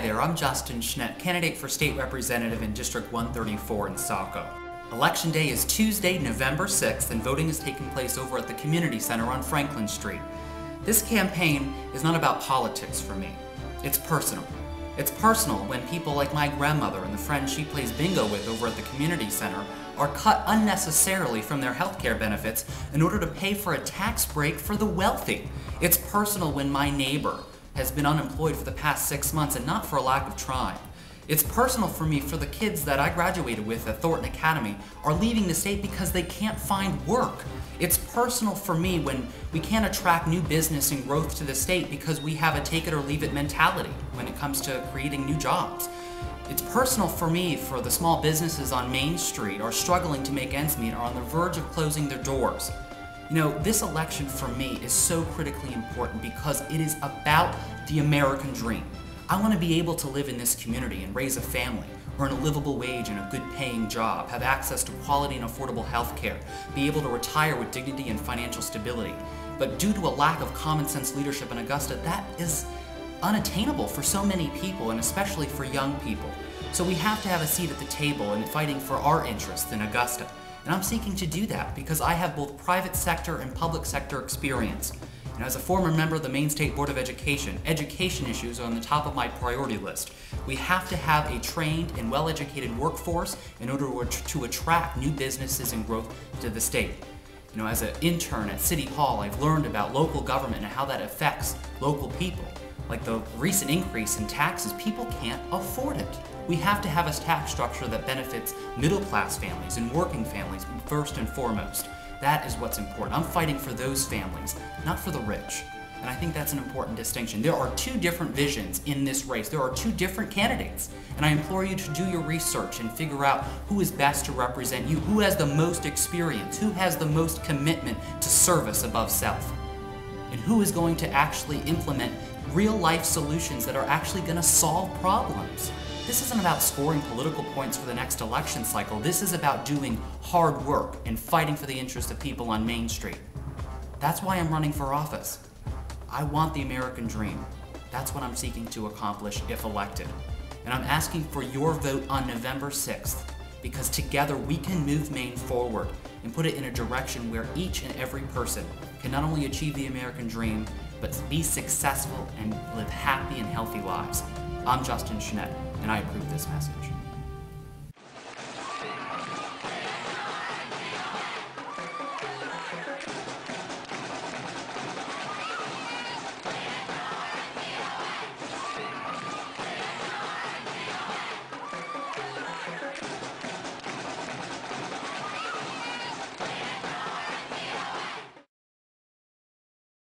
there, I'm Justin Chenette, candidate for state representative in District 134 in Saco. Election day is Tuesday, November 6th, and voting is taking place over at the Community Center on Franklin Street. This campaign is not about politics for me. It's personal. It's personal when people like my grandmother and the friends she plays bingo with over at the Community Center are cut unnecessarily from their healthcare benefits in order to pay for a tax break for the wealthy. It's personal when my neighbor has been unemployed for the past 6 months and not for a lack of trying. It's personal for me for the kids that I graduated with at Thornton Academy are leaving the state because they can't find work. It's personal for me when we can't attract new business and growth to the state because we have a take it or leave it mentality when it comes to creating new jobs. It's personal for me for the small businesses on Main Street are struggling to make ends meet or on the verge of closing their doors. You know, this election for me is so critically important because it is about the American dream. I want to be able to live in this community and raise a family, earn a livable wage and a good paying job, have access to quality and affordable health care, be able to retire with dignity and financial stability. But due to a lack of common sense leadership in Augusta, that is unattainable for so many people and especially for young people. So we have to have a seat at the table in fighting for our interests in Augusta. And I'm seeking to do that because I have both private sector and public sector experience. And as a former member of the Maine State Board of Education, education issues are on the top of my priority list. We have to have a trained and well-educated workforce in order to attract new businesses and growth to the state. You know, as an intern at City Hall, I've learned about local government and how that affects local people. Like the recent increase in taxes, people can't afford it. We have to have a tax structure that benefits middle-class families and working families first and foremost. That is what's important. I'm fighting for those families, not for the rich. And I think that's an important distinction. There are two different visions in this race. There are two different candidates. And I implore you to do your research and figure out who is best to represent you, who has the most experience, who has the most commitment to service above self, and who is going to actually implement real-life solutions that are actually going to solve problems. This isn't about scoring political points for the next election cycle. This is about doing hard work and fighting for the interests of people on Main Street. That's why I'm running for office. I want the American dream. That's what I'm seeking to accomplish if elected. And I'm asking for your vote on November 6th because together we can move Maine forward and put it in a direction where each and every person can not only achieve the American dream, but be successful and live happy and healthy lives. I'm Justin Chenette, and I approve this message.